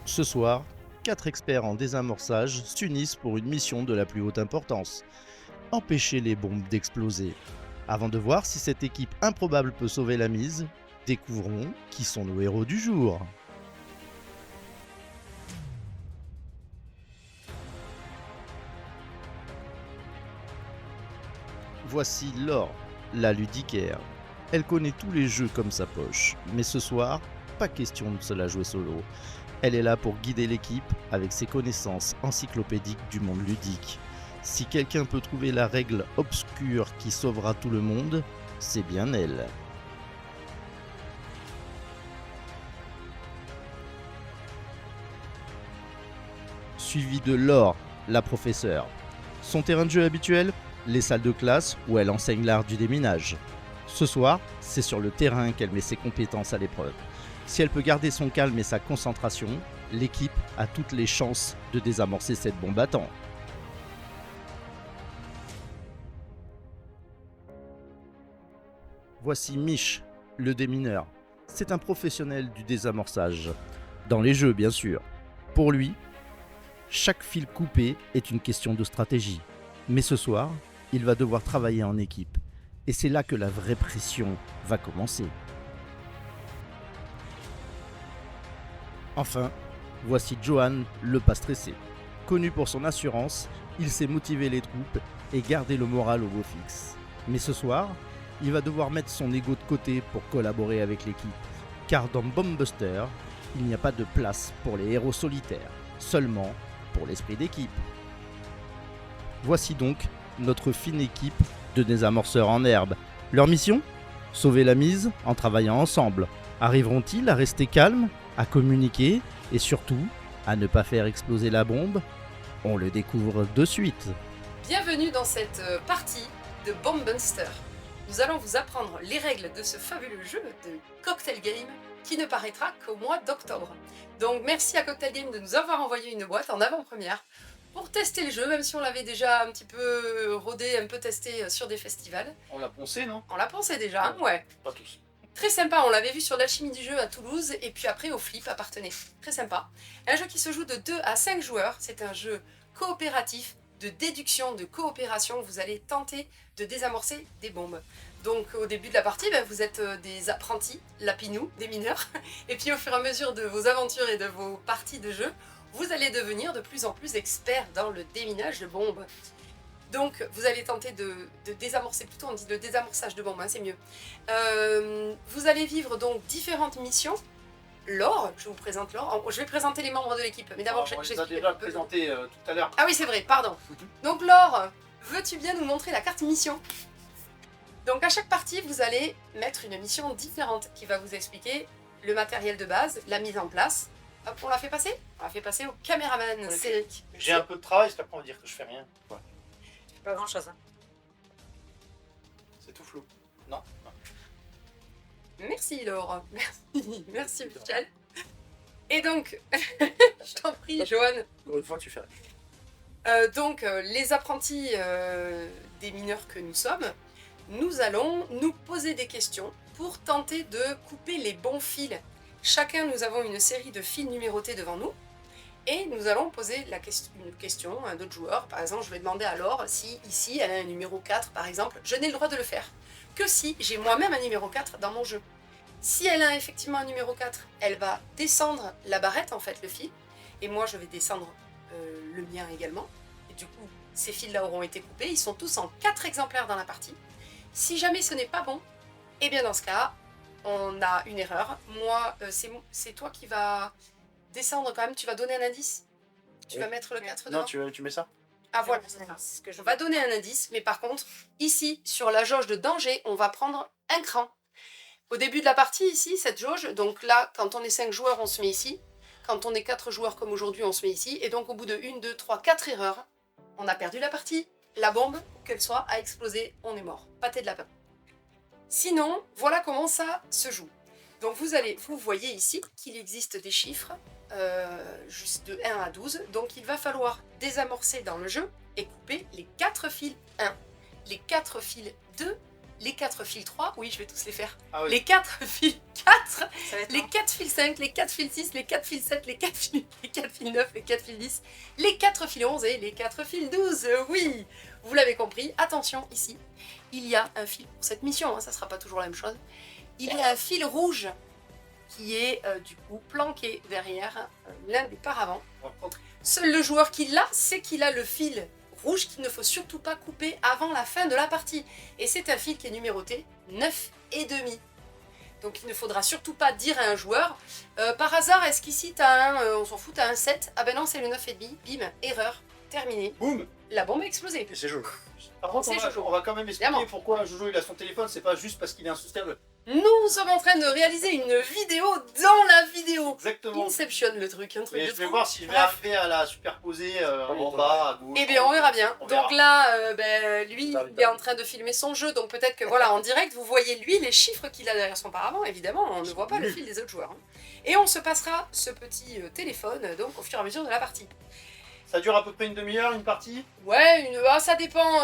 Ce soir, 4 experts en désamorçage s'unissent pour une mission de la plus haute importance. Empêcher les bombes d'exploser. Avant de voir si cette équipe improbable peut sauver la mise, découvrons qui sont nos héros du jour. Voici Laure, la ludicaire. Elle connaît tous les jeux comme sa poche, mais ce soir, pas question de se la jouer solo. Elle est là pour guider l'équipe avec ses connaissances encyclopédiques du monde ludique. Si quelqu'un peut trouver la règle obscure qui sauvera tout le monde, c'est bien elle. Suivi de Laure, la professeure. Son terrain de jeu habituel, les salles de classe où elle enseigne l'art du déminage. Ce soir, c'est sur le terrain qu'elle met ses compétences à l'épreuve. Si elle peut garder son calme et sa concentration, l'équipe a toutes les chances de désamorcer cette bombe à temps. Voici Mich, le démineur. C'est un professionnel du désamorçage. Dans les jeux, bien sûr. Pour lui, chaque fil coupé est une question de stratégie. Mais ce soir, il va devoir travailler en équipe. Et c'est là que la vraie pression va commencer. Enfin, voici Johan, le pas stressé. Connu pour son assurance, il sait motiver les troupes et garder le moral au beau fixe. Mais ce soir, il va devoir mettre son ego de côté pour collaborer avec l'équipe. Car dans Bombbuster, il n'y a pas de place pour les héros solitaires, seulement pour l'esprit d'équipe. Voici donc notre fine équipe de désamorceurs en herbe. Leur mission ? Sauver la mise en travaillant ensemble. Arriveront-ils à rester calmes, à communiquer et surtout à ne pas faire exploser la bombe ? On le découvre de suite. Bienvenue dans cette partie de Bombbuster. Nous allons vous apprendre les règles de ce fabuleux jeu de Cocktail Game qui ne paraîtra qu'au mois d'octobre. Donc merci à Cocktail Game de nous avoir envoyé une boîte en avant-première pour tester le jeu, même si on l'avait déjà un petit peu rodé, un peu testé sur des festivals. On l'a poncé, non? On l'a pensé déjà, ouais. Pas tous. Très sympa, on l'avait vu sur l'Alchimie du jeu à Toulouse et puis après au Flip à Parthenay. Très sympa. Un jeu qui se joue de 2 à 5 joueurs, c'est un jeu coopératif de déduction, de coopération. Vous allez tenter de désamorcer des bombes. Donc au début de la partie, vous êtes des apprentis, lapinous, des mineurs. Et puis au fur et à mesure de vos aventures et de vos parties de jeu, vous allez devenir de plus en plus experts dans le déminage de bombes. Donc vous allez tenter de désamorcer, plutôt on dit le désamorçage de bombes, hein, c'est mieux. Vous allez vivre donc différentes missions. Laure, je vous présente Laure. Je vais présenter les membres de l'équipe, mais d'abord On les a déjà présentés tout à l'heure. Ah oui, c'est vrai, pardon. Donc Laure, veux-tu bien nous montrer la carte mission ? Donc à chaque partie, vous allez mettre une mission différente qui va vous expliquer le matériel de base, la mise en place. Hop, on l'a fait passer ? On l'a fait passer au caméraman, Cédric. J'ai un peu de travail, parce qu'après on va dire que je fais rien. Ouais. Pas grand chose. Hein. C'est tout flou. Non, non. Merci Laure. Merci, merci Michel. Et donc, je t'en prie, Johan. Encore une fois, tu fais rien. Donc, les apprentis des mineurs que nous sommes, nous allons nous poser des questions pour tenter de couper les bons fils. Chacun, nous avons une série de fils numérotés devant nous. Et nous allons poser une question à un autre joueur. Par exemple, je vais demander à Laure si ici elle a un numéro 4, par exemple. Je n'ai le droit de le faire que si j'ai moi-même un numéro 4 dans mon jeu. Si elle a effectivement un numéro 4, elle va descendre la barrette, en fait, le fil. Et moi, je vais descendre le mien également. Et du coup, ces fils-là auront été coupés. Ils sont tous en 4 exemplaires dans la partie. Si jamais ce n'est pas bon, eh bien dans ce cas, on a une erreur. Moi, c'est toi qui vas descendre quand même. Tu vas donner un indice. Tu vas mettre le 4 dedans. Non, tu mets ça? Ah voilà, C'est ce que je on va donner un indice, mais par contre, ici, sur la jauge de danger, on va prendre un cran. Au début de la partie, ici, cette jauge, donc là, quand on est 5 joueurs, on se met ici. Quand on est 4 joueurs comme aujourd'hui, on se met ici. Et donc, au bout de 1, 2, 3, 4 erreurs, on a perdu la partie. La bombe, qu'elle soit, a explosé, on est mort. Pâté de lapin. Sinon, voilà comment ça se joue. Donc, vous voyez ici qu'il existe des chiffres juste de 1 à 12. Donc, il va falloir désamorcer dans le jeu et couper les 4 fils 1, les 4 fils 2 les 4 fils 3, oui je vais tous les faire, Ah oui. les 4 fils 4, Ça va être les long. 4 fils 5, les 4 fils 6, les 4 fils 7, les 4 fils 9, les 4 fils 10, les 4 fils 11 et les 4 fils 12. Oui, vous l'avez compris. Attention, ici, il y a un fil pour cette mission, hein, ça ne sera pas toujours la même chose. Il y a un fil rouge qui est du coup planqué derrière l'un des paravents. Seul le joueur qui l'a, c'est qu'il a le fil rouge qu'il ne faut surtout pas couper avant la fin de la partie. Et c'est un fil qui est numéroté 9,5. Donc il ne faudra surtout pas dire à un joueur par hasard, est-ce qu'ici t'as un, on s'en fout, t'as un 7? Ah ben non, c'est le 9,5. Bim, erreur, terminé. Boum. La bombe a explosé. Et c'est Jojo. Par contre, C'est Jojo. on va quand même expliquer Évidemment. pourquoi Jojo il a son téléphone, c'est pas juste parce qu'il est insouciable. Nous sommes en train de réaliser une vidéo dans la vidéo. Exactement. Inception le truc, un truc Mais de je vais fou. voir si je vais Bref. arriver à la superposer en bas, à gauche. Eh bien, on verra bien. On Donc verra. là, lui, Tard, il est en train de filmer son jeu. Donc peut-être que voilà, en direct, vous voyez lui les chiffres qu'il a derrière son paravent. Évidemment, on ne voit pas le fil des autres joueurs. hein. Et on se passera ce petit téléphone donc au fur et à mesure de la partie. Ça dure à peu près une demi-heure, une partie. Ouais, ça dépend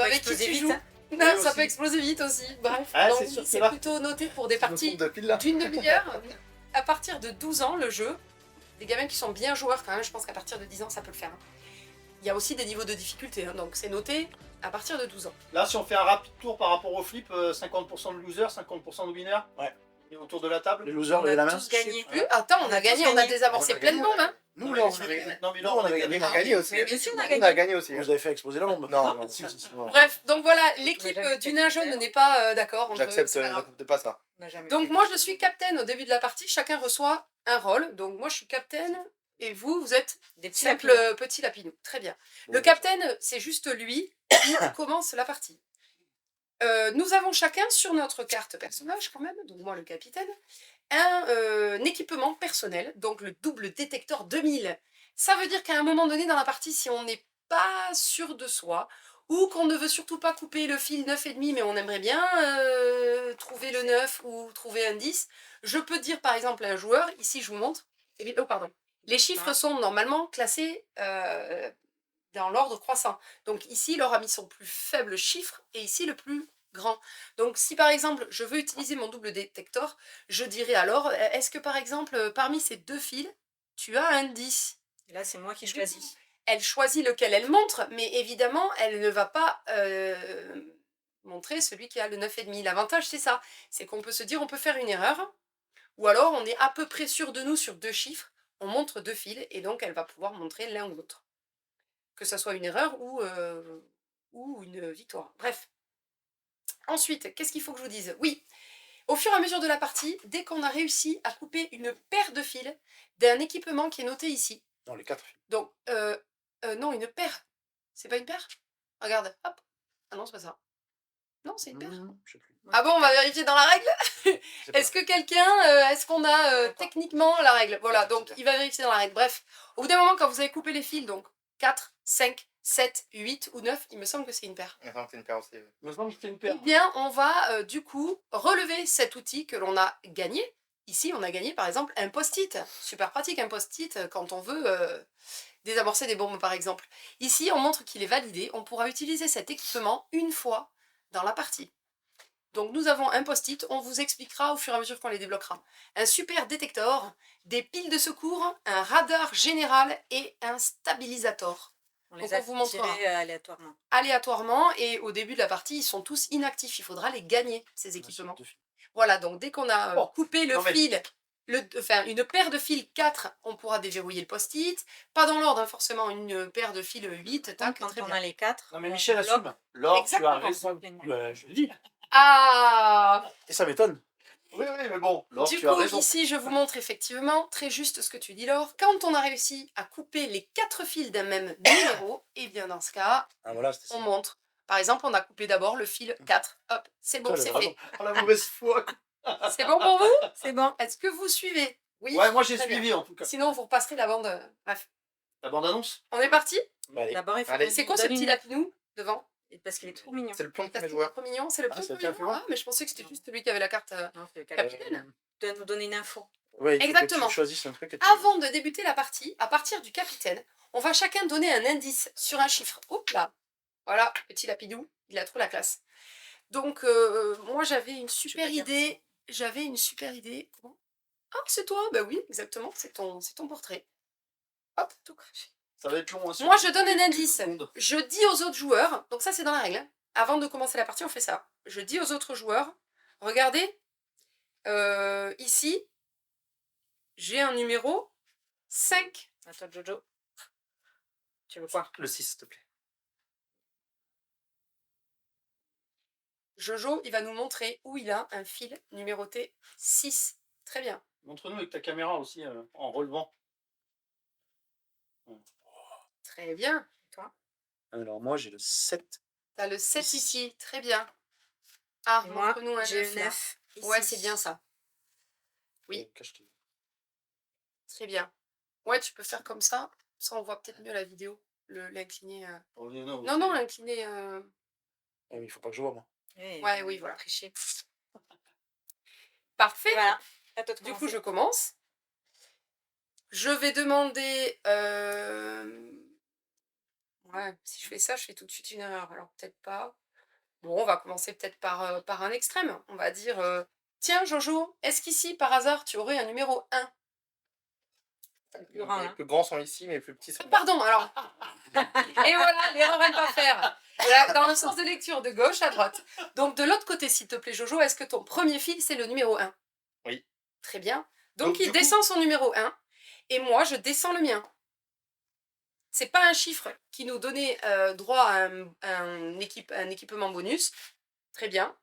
avec qui exploser tu vite, joues. hein. Non, Oui, ça aussi. peut exploser vite aussi. Bref, Ah, donc, c'est sûr que c'est là. plutôt noté pour des parties de pile là. d'une demi-heure. À partir de 12 ans, le jeu, des gamins qui sont bien joueurs quand même, je pense qu'à partir de 10 ans, ça peut le faire. hein. Il y a aussi des niveaux de difficulté, hein, donc c'est noté à partir de 12 ans. Là, si on fait un rapide tour par rapport au flip, 50% de loser, 50% de winner. Ouais. Et autour de la table. Les losers, On levez la a main. tous gagné. Plus. Attends, on a gagné, on a désamorcé On a plein de gagné. bombes. Hein. Nous, Non, là, mais on là, on a gagné. on a gagné aussi. Mais bien sûr, on a On gagné. a gagné aussi. Vous avez fait exploser la bombe. Non, non, si. Bref, donc voilà, l'équipe Mais j'avais du fait nain exprès. jaune n'est pas d'accord entre eux, J'accepte, c'est pas grave. n'accepte pas ça. On n'a jamais Donc fait. moi, je suis capitaine au début de la partie, chacun reçoit un rôle. Donc moi, je suis capitaine et vous êtes Des petits simple lapins. petit lapinou. Très bien. Le capitaine, c'est juste lui qui commence la partie. Nous avons chacun sur notre carte personnage quand même, donc moi le capitaine, un équipement personnel, donc le double détecteur 2000. Ça veut dire qu'à un moment donné dans la partie, si on n'est pas sûr de soi, ou qu'on ne veut surtout pas couper le fil 9,5, mais on aimerait bien trouver le 9 ou trouver un 10, je peux dire par exemple à un joueur, ici je vous montre, oh pardon, les chiffres sont normalement classés dans l'ordre croissant. Donc ici, il aura mis son plus faible chiffre et ici le plus grand. Donc si par exemple je veux utiliser mon double détecteur, je dirais alors, est-ce que par exemple parmi ces deux fils, tu as un 10 ? Et là, c'est moi qui Du choisis. Elle choisit lequel elle montre, mais évidemment, elle ne va pas montrer celui qui a le 9,5. L'avantage, c'est ça. C'est qu'on peut se dire, on peut faire une erreur, ou alors on est à peu près sûr de nous sur deux chiffres, on montre deux fils, et donc elle va pouvoir montrer l'un ou l'autre. Que ce soit une erreur ou une victoire. Bref. Ensuite, qu'est-ce qu'il faut que je vous dise ? Oui, au fur et à mesure de la partie, dès qu'on a réussi à couper une paire de fils d'un équipement qui est noté ici, Non, les 4 filles. donc, non, une paire. C'est pas une paire ? Regarde, hop. Ah non, c'est pas ça. Non, c'est une paire. Je sais plus. Ah bon, on va vérifier dans la règle. C'est pas Est-ce que quelqu'un, est-ce qu'on a D'accord. techniquement la règle ? Voilà, C'est donc bien. il va vérifier dans la règle. Bref, au bout d'un moment, quand vous avez coupé les fils, donc 4, 5, 7, 8 ou 9, il me semble que c'est une paire. Attends, c'est une paire aussi. Il me semble que c'est une Eh paire. bien, on va du coup relever cet outil que l'on a gagné. Ici, on a gagné par exemple un post-it. Super pratique un post-it quand on veut désamorcer des bombes par exemple. Ici, on montre qu'il est validé. On pourra utiliser cet équipement une fois dans la partie. Donc nous avons un post-it, on vous expliquera au fur et à mesure qu'on les débloquera. Un super détecteur, des piles de secours, un radar général et un stabilisateur. On Donc, les a on vous montrera. tirés aléatoirement. Aléatoirement, et au début de la partie, ils sont tous inactifs. Il faudra les gagner, ces équipements. Deux filles. Voilà, donc dès qu'on a Bon, coupé le non, mais- fil, enfin une paire de fils 4, on pourra déverrouiller le post-it. Pas dans l'ordre, hein, forcément, une paire de fils 8, tac, Quand très on bien. a les 4, Non mais Michel assume. Laure, tu as Exactement. raison. Je le dis. Ah Et ça m'étonne. Oui, oui, mais bon, Laure, Du tu as coup, raison. ici, je vous montre effectivement, très juste ce que tu dis, Laure. Quand on a réussi à couper les 4 fils d'un même numéro, et bien dans ce cas, Ah voilà, c'était on ça. montre. Par exemple, on a coupé d'abord le fil 4. Hop, c'est bon, Toi, c'est elle a fait. Oh, la mauvaise foi. C'est bon pour vous ? c'est bon. Est-ce que vous suivez ? Oui. Ouais, moi j'ai Très bien. suivi en tout cas. Sinon, vous repasserez la bande. Bref. La bande-annonce. On est parti ? Bah, allez. D'abord, il faut Allez. qu'on C'est quoi ce donne petit une- lapinou devant ? Parce qu'il est trop mignon. C'est le plan de Parce mes qu'il est joueurs. trop mignon, c'est le Ah, plus c'est mignon. le plus mignon. Ah, mais je pensais que c'était juste celui qui avait la carte. Non, c'est le Capitaine. Tu dois nous donner une info. Ouais, il faut Exactement. que tu choisisses un truc. et tu- Avant de débuter la partie, à partir du capitaine, on va chacun donner un indice sur un chiffre. Oups là. Voilà, petit lapidou, il a trop la classe. Donc, moi, j'avais une super idée. Comment? Ah, c'est toi? Bah oui, exactement, c'est ton portrait. Hop, tout craché. Ça va être long. Hein, si Moi, on je fait donne un quelques indice. secondes. Je dis aux autres joueurs, donc ça, c'est dans la règle. Hein. Avant de commencer la partie, on fait ça. Je dis aux autres joueurs, regardez, ici, j'ai un numéro 5. À toi, Jojo. Tu veux quoi? Le 6, s'il te plaît. Jojo, il va nous montrer où il a un fil numéroté 6. Très bien. Montre-nous avec ta caméra aussi, en relevant. Très bien. Toi, Alors, moi, j'ai le 7. tu as le 7 ici. Très bien. Ah, Et moi, montre-nous un j'ai 9. le là. 9. Ouais, c'est bien ça. Oui. Cache-toi. Très bien. Ouais, tu peux faire comme ça. Ça, on voit peut-être mieux la vidéo. L'incliner. Oh, Non, l'incliner. Eh, mais il faut pas que je vois, moi. Ouais, oui, voilà. Tricher. Parfait. Voilà. À toi de Du coup, commencer. je commence. Je vais demander. Ouais, si je fais ça, je fais tout de suite une erreur. Alors, peut-être pas. Bon, on va commencer peut-être par un extrême. On va dire tiens, Jojo, est-ce qu'ici, par hasard, tu aurais un numéro 1? Plus grand, Les hein. plus grands sont ici, mais les plus petits sont Pardon, alors. Et voilà, l'erreur à ne pas faire. Là, dans le sens de lecture, de gauche à droite. Donc, de l'autre côté, s'il te plaît, Jojo, est-ce que ton premier fil, c'est le numéro 1? Oui. Très bien. Donc Donc, il du coup- descend son numéro 1 et moi, je descends le mien. C'est pas un chiffre qui nous donnait droit à un équipement bonus. Très bien.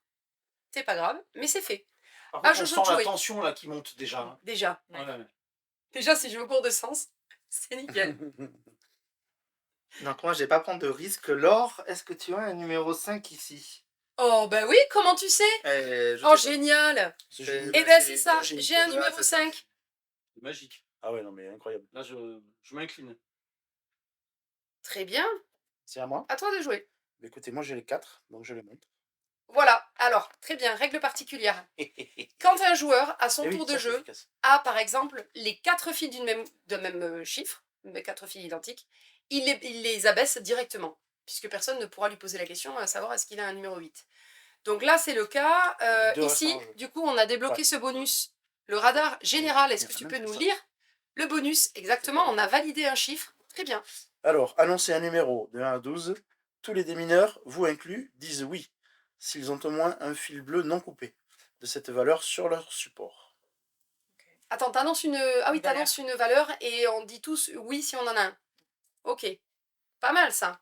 C'est pas grave, mais c'est fait. Par Ah, contre, je on joue sent de la jouer. tension là qui monte déjà. Hein. Déjà. Ouais, ouais. Déjà, si je veux cours de sens, c'est nickel. Donc moi, je vais pas prendre de risque. Laure, est-ce que tu as un numéro 5 ici? Oh, bah oui, comment tu sais? Je Oh, sais pas. génial. C'est Eh génial. Eh ben, c'est ça. j'ai- J'ai un ouais, numéro c'est ça. 5. C'est magique. Ah ouais, non, mais incroyable. Là, je m'incline. Très bien. C'est à moi. À toi de jouer. Bah, écoutez, moi, j'ai les 4, donc je les monte. Voilà. Alors, très bien. Règle particulière. Quand un joueur, à son Eh oui, tour ça, de c'est jeu, efficace. a par exemple les 4 fils d'un même chiffre, mais 4 fils identiques, il les abaisse directement, puisque personne ne pourra lui poser la question à savoir est-ce qu'il a un numéro 8. Donc là, c'est le cas. Les deux Ici, restent en jeu. du coup, on a débloqué Ouais. ce bonus. Le radar général, est-ce Il y que en a tu même peux que nous ça. lire le bonus? Exactement, on a validé un chiffre. Très bien. Alors, annoncez un numéro de 1 à 12. Tous les démineurs, vous inclus, disent oui, s'ils ont au moins un fil bleu non coupé de cette valeur sur leur support. Attends, t'annonces une... Ah oui, Une valeur. t'annonces une valeur et on dit tous oui si on en a un. Ok. Pas mal, ça.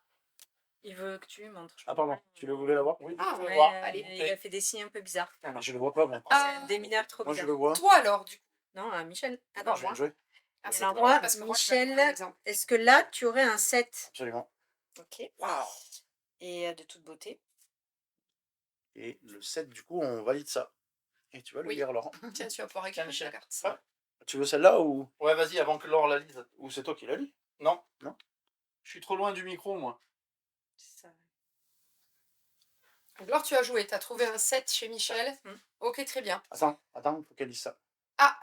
Il veut que tu lui montres. je Ah, crois. pardon, tu le voulais l'avoir? Oui. Ah, veux Ouais, voir. Allez. il a fait des signes un peu bizarres. Ah, je le vois pas, moi. C'est Ah. un démineur trop Moi, je bizarre. le vois. Toi, alors, du coup. Non, Michel. Ah, Attends, je viens moi. de jouer. Ah, c'est Alors drôle, moi, parce que moi, je Michel, vais prendre un exemple. est-ce que là, tu aurais un 7? Absolument. Ok. Waouh. Et de toute beauté. Et le 7, du coup, on valide ça. Et tu vas le Oui. lire, Laurent. Tiens, tu vas pouvoir écrire Michel. la carte. Ouais. Tu veux celle-là ou Ouais, vas-y, avant que Laure la lise. c'est toi qui la lis? Non. Non. Je suis trop loin du micro, moi. C'est ça. Donc, Laure, tu as joué. Tu as trouvé un 7 chez Michel. Mm. Ok, très bien. Attends, il faut qu'elle lise ça. Ah,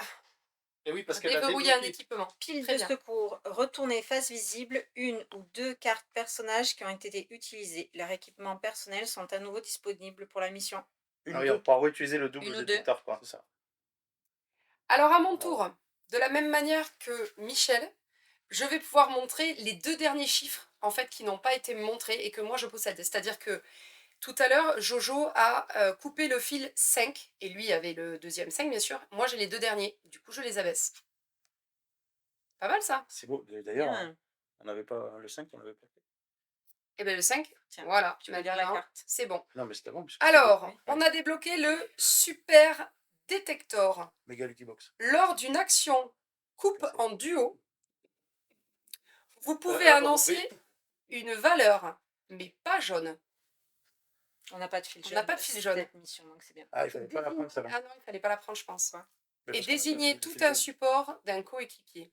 Et oui, parce qu'elle a déverrouiller un débloqué. équipement. Pile Très de bien. secours. Retournez face visible une ou deux cartes personnages qui ont été utilisées. Leurs équipements personnels sont à nouveau disponibles pour la mission. Une, Ah oui, deux. on pourra réutiliser le double Une ou deux. détecteur, quoi. C'est ça. Alors, à mon tour, de la même manière que Michel, je vais pouvoir montrer les 2 derniers chiffres, en fait, qui n'ont pas été montrés et que moi, je possède. C'est-à-dire que tout à l'heure, Jojo a coupé le fil 5, et lui avait le deuxième 5, bien sûr. Moi, j'ai les 2 derniers. Du coup, je les abaisse. Pas mal, ça. C'est beau. D'ailleurs, Bien. on n'avait pas le 5, on l'avait pas fait. Et bien, le 5, Tiens, voilà. tu peux lire la Maintenant, carte. c'est bon. Non, mais c'était bon. puisque Alors, Oui. on a débloqué le Super Détector. c'est bon. Mega Lucky Box. Lors d'une action coupe en duo, vous pouvez bon, annoncer une valeur, mais pas jaune. On n'a pas de fil On jaune. n'a pas de fil jaune. Cette mission, donc c'est bien. Ah, il fallait pas la prendre, celle-là. Ah non, il fallait pas la prendre, je pense. Mais Et parce qu'on a désigner pas tout fait un le fil. support d'un coéquipier.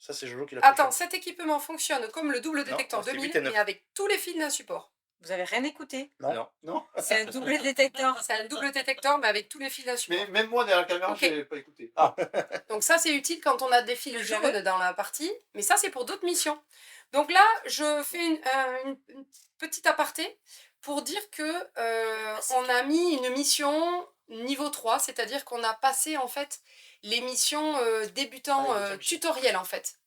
Ça, c'est Jojo qui l'a fait. Attends, cet équipement fonctionne comme le double détecteur c'est 2000, 8 et 9. mais avec tous les fils d'un support. Vous avez rien écouté? Non. Non. C'est un double détecteur. C'est un double détecteur, mais avec tous les fils d'un support. Mais même moi, derrière la caméra, Ok. je n'ai pas écouté. Donc ça, c'est utile quand on a des fils jaunes dans la partie, mais ça, c'est pour d'autres missions. Donc là, je fais une petite aparté pour dire que on a mis une mission niveau 3, c'est-à-dire qu'on a passé en fait les missions débutants Ah, les missions. tutoriels en fait.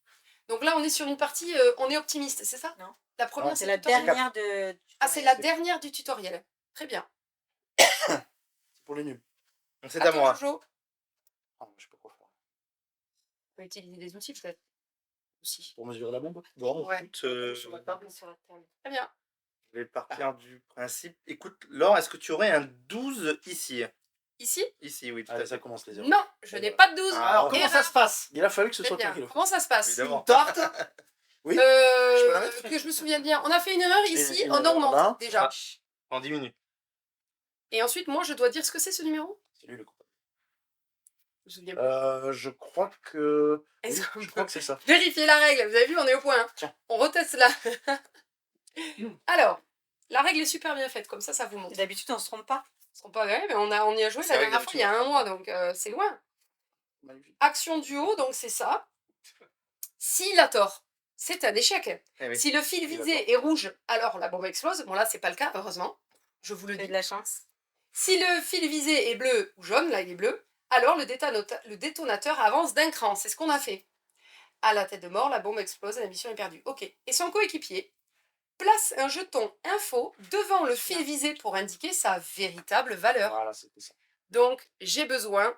Donc là, on est sur une partie, on est optimiste, c'est ça? Non. La première, Non, C'est la tutoriel. dernière de. Ah, c'est la dernière du tutoriel. Très bien. C'est pour les nuls. C'est à toi, moi. Jojo. Ah, je sais pas quoi faire. On peut utiliser des outils peut-être aussi. Pour mesurer la bombe. Bon, Ouais. écoute, Sur la table. Très bien. je vais partir du principe. Écoute, Laure, est-ce que tu aurais un 12 ici? Ici? Ici, oui, tout Allez, à ça fait. commence les zéros. Non, je Et n'ai voilà. pas de 12. Ah, Alors, comment ça se passe? Il a fallu que ce Très soit toi bien. qui le fasses. Comment ça se passe? Évidemment. Tarte. Oui. Euh, Je peux la mettre que je me souvienne bien. On a fait une erreur ici, une on erreur augmente là. déjà. Ah. En 10 minutes. Et ensuite, moi, je dois dire ce que c'est ce numéro? C'est lui le coupable. Je me souviens pas. Je crois que. Est-ce Oui, qu'on je peut crois que c'est ça. vérifier la règle? Vous avez vu, on est au point. Hein. Tiens. On reteste là. Alors, la règle est super bien faite, comme ça vous montre. D'habitude, on se trompe pas. Ce sont pas vrai, mais on y a joué C'est la vrai, dernière fois, il y a d'habitude, un on mois, se donc c'est loin. Magnifique. Action duo, donc c'est ça. S'il a tort, c'est un échec. Eh oui. Si le fil Il a visé est rouge, alors la bombe explose. Bon là, c'est pas le cas, heureusement. Je vous le J'ai dis. de la chance. Si le fil visé est bleu ou jaune, là il est bleu, alors le détonateur avance d'un cran. C'est ce qu'on a fait. À la tête de mort, la bombe explose et la mission est perdue. Ok. Et son coéquipier place un jeton info devant le fil visé pour indiquer sa véritable valeur. Voilà, c'était ça. Donc, j'ai besoin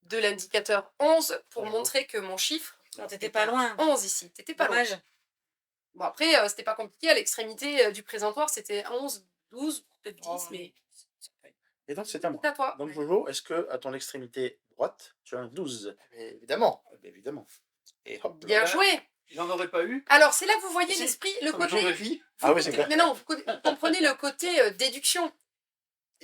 de l'indicateur 11 pour Bravo. montrer que mon chiffre Non, t'étais pas loin. 11 ici. T'étais pas loin. Dommage. Bon, après, c'était pas compliqué. À l'extrémité du présentoir, c'était 11, 12, peut-être 10, Oh. mais Et donc, c'est à moi. c'est à toi. Donc, Jojo, est-ce que à ton extrémité droite, tu as un 12? Mais évidemment. Eh bien, évidemment. Et hop. Bien là. joué. Il n'en aurait pas eu. Alors, c'est là que vous voyez Si. l'esprit, le Comme côté. géographie. Ah oui, c'est clair. Mais non, vous comprenez le côté déduction.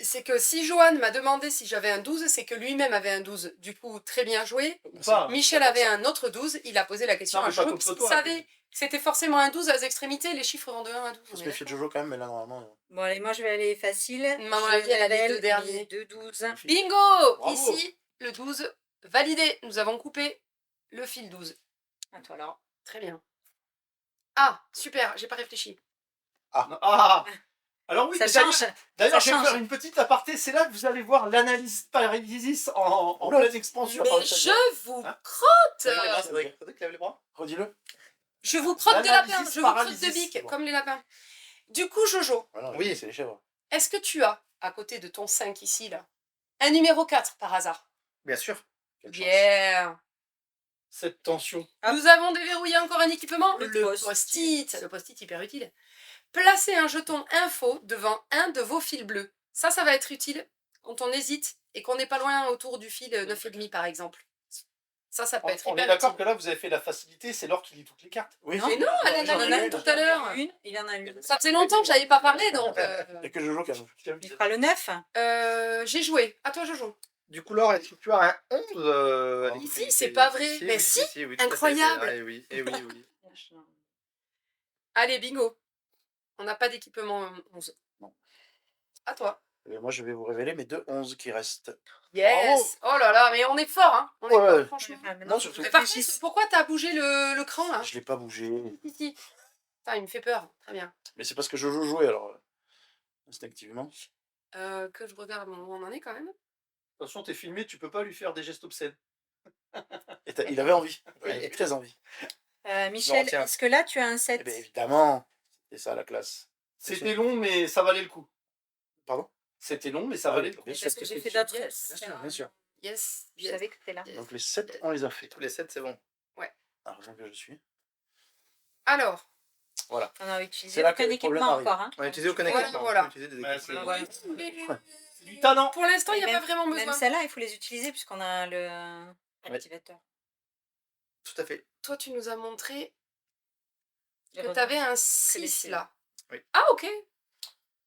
C'est que si Johan m'a demandé si j'avais un 12, c'est que lui-même avait un 12. Du coup, très bien joué. Pas. Michel avait un autre 12, il a posé la question Non, à mais pas Jojo, contre puisqu'il toi, savait que c'était forcément un 12 à l'extrémité, les chiffres vont de 1 à 12. On on se est méfier de d'accord. Jojo quand même, mais là, normalement. Bon, allez, moi, je vais aller facile. Maman, la vie, elle a les deux derniers. 2, 12. Bingo. Bravo. Ici, le 12, validé. Nous avons coupé le fil 12. À toi, alors. Très bien. Ah, super, j'ai pas réfléchi. Ah. Alors oui, Ça mais d'ailleurs- change. D'ailleurs, Ça je vais change. faire une petite aparté. C'est là que vous allez voir l'analyse paralysis en Oula. pleine expansion. Mais parler de je vous Hein crotte. Cédric, lève les bras. Redis-le. Je vous crotte de L'analysis lapin, je vous crotte de paralysis. bique, comme les lapins. Du coup, Jojo, Voilà, Oui. c'est les chèvres. est-ce que tu as, à côté de ton 5 ici, là, un numéro 4 par hasard? Bien sûr. Quelle chance. Yeah. Cette tension. Hop. Nous avons déverrouillé encore un équipement, Le le post-it. post-it. Le post-it hyper utile. Placez un jeton info devant un de vos fils bleus. Ça va être utile quand on hésite et qu'on n'est pas loin autour du fil 9,5 par exemple. Ça peut être On est hyper d'accord utile. que là, vous avez fait la facilité. C'est Laure qui lit toutes les cartes. Oui, Non, Mais non, elle en J'en ai a une. une tout à l'heure. Il en a une. Ça faisait longtemps que j'avais pas parlé, donc Et que Jojo calme. Il fera le 9. j'ai joué. À toi, Jojo. Du coup, Laure, est-ce que tu as un 11 à Ici, l'extrémité? c'est pas vrai. Mais oui, si, oui, tout à fait. incroyable. Ah, oui, eh oui, oui. Allez, bingo. On n'a pas d'équipement 11. Non. À toi. Et moi, je vais vous révéler mes deux 11 qui restent. Yes. Oh là là, mais on est fort, hein. On est Ouais. fort, franchement. Non, surtout. Mais par contre, pourquoi t'as bougé le cran là? Je l'ai pas bougé. Ici. Putain, il me fait peur. Très bien. Mais c'est parce que Jojo jouait, alors. Instinctivement. Que je regarde où on en est quand même. Attention, t'es filmé, tu peux pas lui faire des gestes obscènes. Et il avait envie. Il Oui. avait très envie. Michel, tiens. est-ce que là, tu as un 7? Eh bien, évidemment. C'est ça la classe. C'était long, mais ça valait le coup. Pardon. C'était long, mais ça Ah valait oui, le coup. bien sûr. Parce que j'ai qu'est-ce fait tu- d'autres. Yes. Bien sûr. Yes. Je savais que tu étais là. Donc les 7, on les a fait. Tous les 7, c'est bon. Argent que je suis. Alors. On a utilisé C'est là aucun que le problème équipement arrive. encore. Hein. On a utilisé aucun Voilà, équipement. voilà. On a utilisé des Ouais, équipements. c'est- Ouais. C'est du talent. Pour l'instant, il n'y a Et pas vraiment Même besoin. celle-là, il faut les utiliser puisqu'on a le activateur. Tout à fait. Toi, tu nous as montré Les que revenus. tu avais un les 6 six. là. Oui. Ah, ok.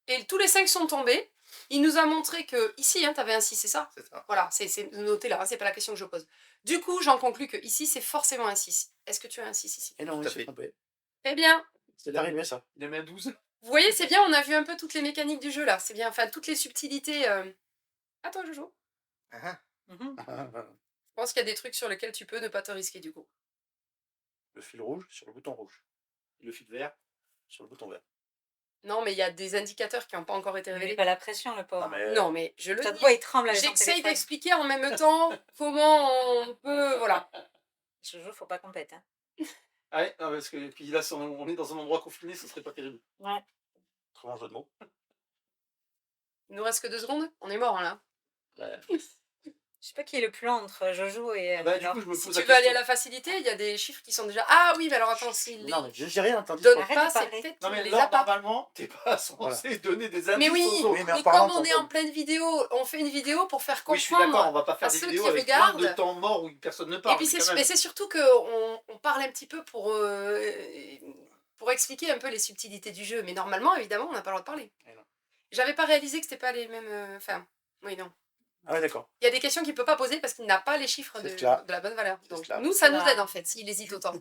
Et tous les 5 sont tombés. Il nous a montré que ici, hein, tu avais un 6, c'est ça? C'est ça. Voilà, c'est noté là, hein, c'est pas la question que je pose. Du coup, j'en conclus que ici, c'est forcément un 6. Est-ce que tu as un 6 ici? Et non, Tout il à s'est fait. trompé. Eh bien, C'est arrivé ça. Il a mis un 12. vous voyez, c'est bien, on a vu un peu toutes les mécaniques du jeu là. C'est bien, enfin, toutes les subtilités. À toi, Jojo. Ah, Mhm. Je pense qu'il y a des trucs sur lesquels tu peux ne pas te risquer du coup. Le fil rouge sur le bouton rouge. Le fil vert. Sur le bouton vert. Non, mais il y a des indicateurs qui n'ont pas encore été Il met révélés. pas la pression, le pauvre. Non, mais... Non, mais je le Ça dis. te voit, il tremble avec son J'essaye téléphone. d'expliquer en même temps comment on peut... Voilà. Jojo, faut pas qu'on pète. Hein. Ah ouais, non, parce que puis là, si on est dans un endroit confiné, ce serait pas terrible. Ouais. Comment jeu de mots. Il nous reste que 2 secondes. On est mort, hein, là. Je sais pas qui est le plus lent entre Jojo et Bah, du Laure. coup, je me Si pose tu la veux aller à question. la facilité, il y a des chiffres qui sont déjà... Ah oui, mais alors attends, s'il Non, mais j'ai rien entendu. donne Arrête pas, de c'est parler. peut-être Non, qu'il mais les là, a pas. normalement, t'es pas censé donner des indices Mais oui, aux autres. Oui, mais en mais parlant, comme on est t'entends. en pleine vidéo, on fait une vidéo pour faire Oui, je suis d'accord, on comprendre. va pas faire à des ceux vidéos qui avec plein de regardent. temps mort où personne ne Et parle. puis mais quand c'est même. surtout qu'on parle un petit peu pour expliquer un peu les subtilités du jeu. Mais normalement, évidemment, on n'a pas le droit de parler. Et non. J'avais pas réalisé que c'était pas les mêmes... Enfin, oui, non. Ah ouais, d'accord. Il y a des questions qu'il peut pas poser parce qu'il n'a pas les chiffres C'est de clair. la bonne valeur. C'est Donc clair. nous, ça nous Voilà. aide en fait, s'il hésite autant.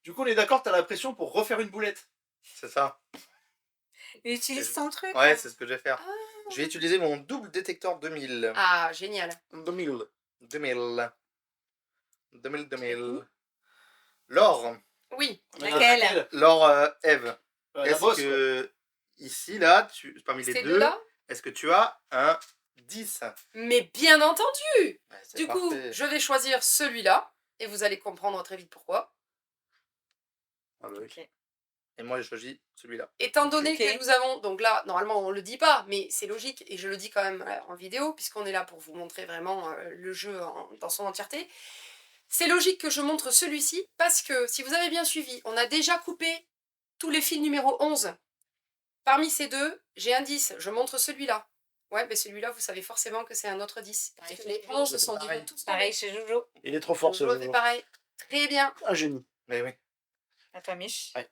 Du coup, on est d'accord, t'as la pression pour refaire une boulette. C'est ça. Il utilise son truc. Ouais, hein. c'est ce que je vais faire. Je vais utiliser mon double détecteur 2000. Ah, génial. 2000. 2000. 2000. Laure. Oui. Laquelle Laure Eve. La Est-ce bosse, que ici, là, parmi les Ces deux, deux-là. est-ce que tu as un 10? Mais bien entendu. Ouais, c'est Du coup, parfait. je vais choisir celui-là. Et vous allez comprendre très vite pourquoi. Ah bah oui. Ok. Et moi, j'ai choisi celui-là. Étant donné Ok. que nous avons, donc là, normalement on le dit pas, mais c'est logique, et je le dis quand même en vidéo, puisqu'on est là pour vous montrer vraiment le jeu dans son entièreté. C'est logique que je montre celui-ci, parce que si vous avez bien suivi, on a déjà coupé tous les fils numéro 11. Parmi ces deux, j'ai un 10, je montre celui-là. Ouais, mais celui-là, vous savez forcément que c'est un autre 10. Parce que les 11 c'est sont pareil. tous Pareil chez Jojo. Il est trop fort, ce Je fais jeu. pareil. Très bien. Un génie. Mais oui. À toi, Mich. Ouais.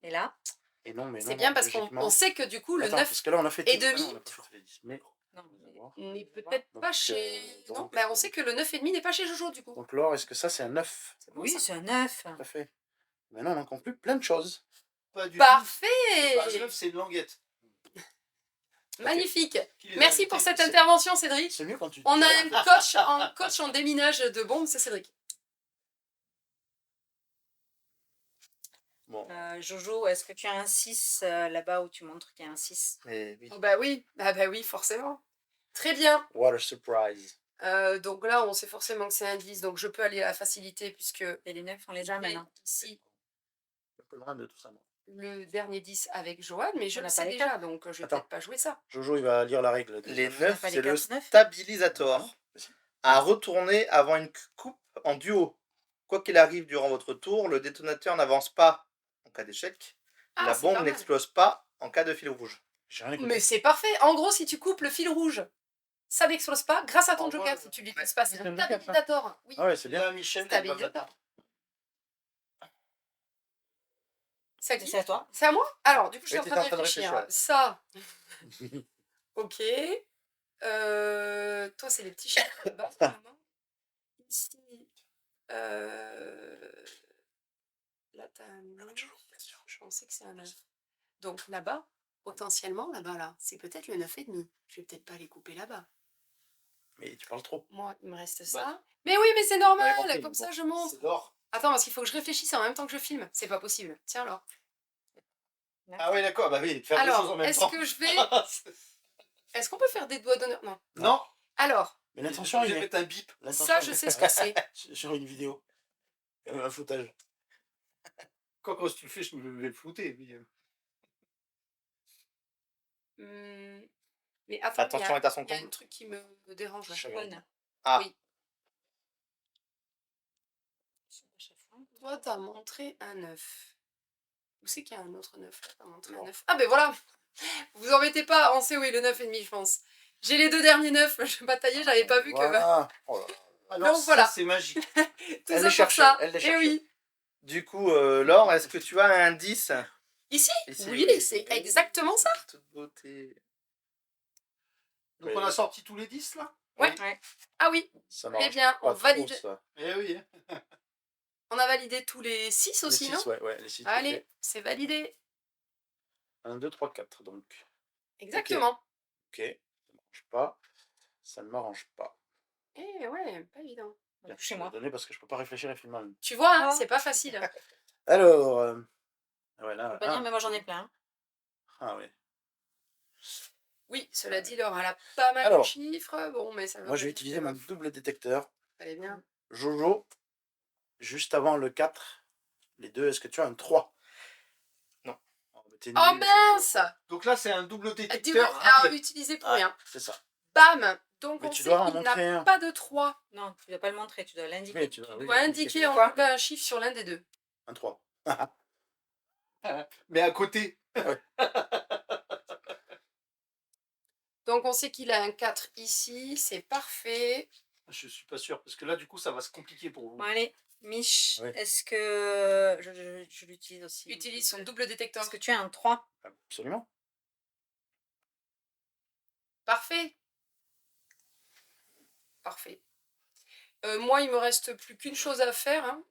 Et là Et non, mais non. C'est bien non, parce qu'on logiquement- on sait que du coup, le Attends, 9 parce que là, on a fait et tout- ah non, demi. on a pas fait tous les 10, mais... Non, on va voir. n'est peut-être Donc, pas chez... donc, non, mais on sait que le 9,5 n'est pas chez Jojo, du coup. Donc, Laure, est-ce que ça, c'est un 9? C'est bon, Oui, ça. c'est un 9. Tout à fait. Maintenant, on en conclut plein de choses. Pas du Parfait. tout. Le 9, c'est une languette. Magnifique. Qui les a Merci invités pour cette c'est- intervention, Cédric. C'est mieux quand tu... On a un coach en déminage de bombes, c'est Cédric. Bon. Jojo, est-ce que tu as un 6 là-bas où tu montres qu'il y a un 6? Mais oui. Oh, bah oui, forcément. Très bien. What a surprise. Donc là, on sait forcément que c'est un 10, donc je peux aller à la facilité puisque Et les 9, on les a j'ai maintenant. ici Un peu loin de tout ça, moi. le dernier 10 avec Johan, mais je On le n'a sais pas les déjà, donc je vais Attends. peut-être pas jouer ça. Jojo, il va lire la règle. des Les neufs. 9, pas les c'est le 4, 9. stabilisateur. À retourner avant une coupe en duo. Quoi qu'il arrive durant votre tour, le détonateur n'avance pas en cas d'échec. Ah, La c'est pas bombe mal. n'explose pas en cas de fil rouge. J'ai rien écouté. Mais c'est parfait. En gros, si tu coupes le fil rouge, ça n'explose pas grâce à ton En joker gros, si tu l'utilises pas. C'est c'est un un joker, ça. stabilisateur. Oui, Ah ouais, c'est bien. Là, Michel, stabilisateur. C'est à qui C'est à toi. C'est à moi. Alors, du coup, je suis Oui, en t'étais train de réfléchir. ouais. Ça. Ok. Toi, c'est les petits chiffres de bas, vraiment. Ici. Là, t'as un 9. Je pensais que c'est un 9. Donc là-bas, potentiellement, là-bas, là, c'est peut-être le 9,5. Je vais peut-être pas les couper là-bas. Mais tu parles trop. Moi, il me reste ça. Mais oui, mais c'est normal. compris, Comme bon, ça, je monte. C'est l'or. Attends, parce qu'il faut que je réfléchisse en même temps que je filme. C'est pas possible. Tiens, alors. Ah ouais, d'accord, bah oui, faire deux choses en Alors, même est-ce temps. que je vais... Est-ce qu'on peut faire des doigts d'honneur? Non. Non, Alors, Mais l'intention, il je vais est... mettre un bip. ça, je sais ce que c'est. Sur une vidéo. Un footage. Quand si tu le fais, je vais le flouter. Mais... Mais attends, Attention, est à son il y a un compte. truc qui me dérange. là. Chagrin. Ah. Oui. Toi, t'as montré un 9. Où c'est qu'il y a un autre 9 là? T'as montré un 9. Ah ben voilà. Vous embêtez pas, on sait où est le 9,5, je pense. J'ai les deux derniers 9, je bataillais, j'avais pas vu que... Voilà. Oh là là. Alors, Donc, voilà. ça, c'est magique. Tout Elle ça les pour cherchait, ça. elle les Et cherchait. oui. Du coup, Laure, est-ce que tu as un 10? Ici, Ici, oui, c'est exactement ça. Toute beauté. Donc, on a sorti tous les 10 là. Ouais. Ah oui, Ça très marche bien, pas on trop, valide. ça. Eh oui. On a validé tous les 6 Les aussi, 6, non? ouais, les 6. Allez, c'est validé. 1, 2, 3, 4, donc. Exactement. Ok, ça ne marche pas. Ça ne m'arrange pas. Eh ouais, pas évident. Bien, Chez je vais moi. le donner parce que je peux pas réfléchir et filmer en même temps. Tu vois, hein, Ah. c'est pas facile. Alors, ouais, là, Faut pas dire, mais moi j'en ai plein. Ah ouais. Oui, cela dit, Laure, elle a pas mal de Alors, chiffres. Bon, mais ça va. Moi, je vais utiliser mon double détecteur. Allez, bien. Jojo, juste avant le 4, les deux, est-ce que tu as un 3? Non. T'es Oh nul, mince! Donc là, c'est un double Ah, détecteur alors, raté. utilisé pour Ouais, rien. c'est ça. Bam! Donc Mais on tu sait dois en qu'il montrer n'a un. pas de 3. Non, tu ne dois pas le montrer, tu dois l'indiquer. Oui, tu dois, Tu oui, dois indiquer en Quoi tout cas un chiffre sur l'un des deux. un 3. Mais à côté. Donc on sait qu'il a un 4 ici, c'est parfait. Je suis pas sûr, parce que là, du coup, ça va se compliquer pour vous. Bon, allez, Mich, Oui. est-ce que je l'utilise aussi? Utilise son double détecteur. Est-ce que tu as un 3? Absolument. Parfait. Parfait. Moi, il me reste plus qu'une chose à faire. Hein.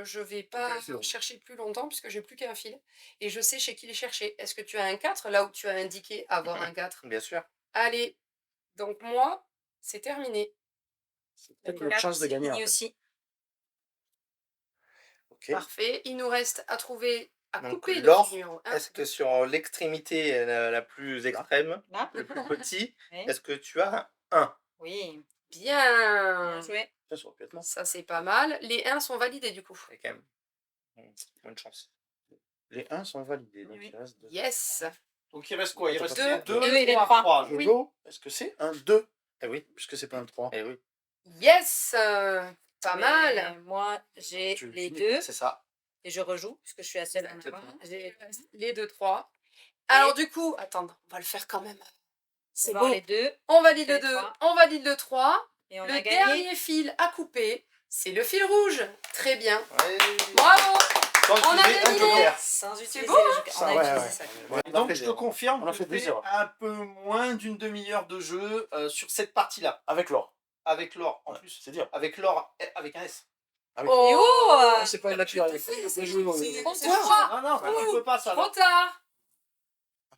Je vais pas chercher plus longtemps puisque j'ai plus qu'un fil. Et je sais chez qui les chercher. Est-ce que tu as un 4 là où tu as indiqué avoir un 4? Bien sûr. Allez. Donc moi, c'est terminé. C'est peut-être notre chance de gagner. En fait. aussi. Ok. Parfait. Il nous reste à trouver, à Donc, couper le Laure, fil numéro 1. Est-ce que sur l'extrémité la plus extrême, Là? le plus petit, Oui. est-ce que tu as un 1? Oui. Bien. Bien joué. Ça, ça aurait pu être non. Ça, c'est pas mal. Les 1 sont validés du coup. C'est quand même bonne chance. Les 1 sont validés. Donc Oui. il reste 2. Yes. Donc il reste quoi? Il reste Deux. 2, Et oui, les 3, trois. 3. Oui. Jojo, est-ce que c'est un 2? Eh oui, Puisque c'est pas un 3. eh oui. Yes. Pas Mais mal. moi, j'ai Tu les finis, deux C'est ça. et je rejoue puisque je suis à seule en Exactement. avant. J'ai les 2, 3. Alors du coup, attends, on va le faire quand même. C'est Voir bon. les deux On valide les le 2, trois. on valide le 3. et on Le a gagné. dernier fil à couper, c'est le fil rouge. Très bien. Ouais. Bravo. Sans On a utiliser un gagné. joker. Sans utiliser beau, le joker. Ça, On a ouais, utilisé ouais. ça. Ouais, Et on a donc fait je te zéro. confirme, On a que fait tu fais 2-0. un peu moins d'une demi-heure de jeu sur cette partie-là. Avec l'or. Avec l'or en Ouais, plus. c'est dire. Avec l'or avec un S. Ah oui. Oh, Et oh C'est pas naturel. C'est joué, trop c'est tard. Non, bah, tu peux pas ça. Trop là. tard.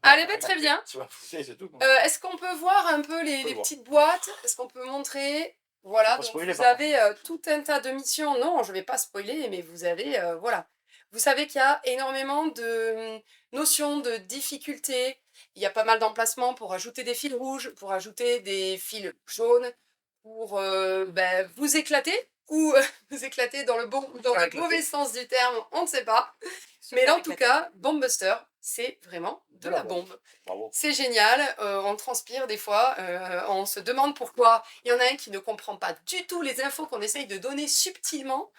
Allez, bah, très bien. Tu vas pousser, c'est tout. Est-ce qu'on peut voir un peu les voir. petites boîtes? Est-ce qu'on peut montrer? Voilà, Faut pas donc spoiler, vous par avez tout un tas de missions. Non, je ne vais pas spoiler, mais vous avez, voilà. Vous savez qu'il y a énormément de notions de difficultés. Il y a pas mal d'emplacements pour ajouter des fils rouges, pour ajouter des fils jaunes, pour vous éclater ou vous éclater dans le bon ou dans le mauvais sens du terme, on ne sait pas. Mais là, en tout cas, Bomb Buster, c'est vraiment de la bombe. Bravo. C'est génial, on transpire des fois, on se demande pourquoi il y en a un qui ne comprend pas du tout les infos qu'on essaye de donner subtilement.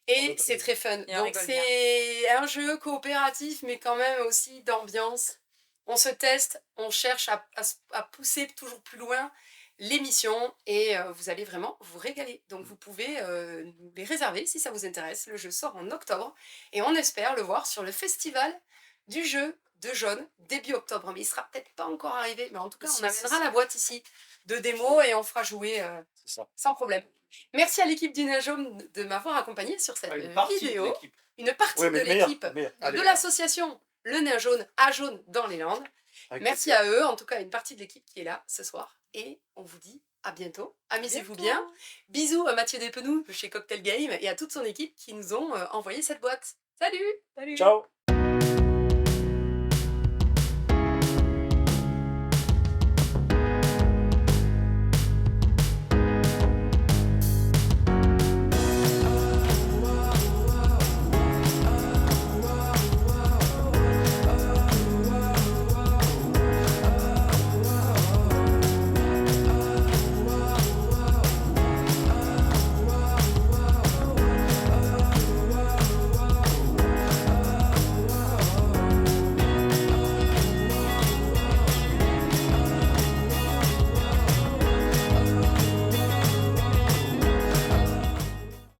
Et c'est très fun. Et on Donc rigole c'est un jeu coopératif, mais quand même aussi d'ambiance. On se teste, on cherche à pousser toujours plus loin les missions et vous allez vraiment vous régaler. Donc vous pouvez les réserver si ça vous intéresse. Le jeu sort en octobre et on espère le voir sur le festival du jeu de jaune début octobre. Mais il sera peut-être pas encore arrivé, mais en tout cas on amènera la boîte ici de démo et on fera jouer C'est ça. sans problème. Merci à l'équipe du Najom de m'avoir accompagné sur cette Une partie de vidéo. l'équipe. Une partie Oui, de mais meilleur. l'équipe Allez, de l'association Le Nain Jaune à Jaune dans les Landes. Merci à eux, en tout cas une partie de l'équipe qui est là ce soir. Et on vous dit à bientôt. Amusez-vous bien. Bisous à Mathieu Despenoux de chez Cocktail Game et à toute son équipe qui nous ont envoyé cette boîte. Salut! Salut. Ciao.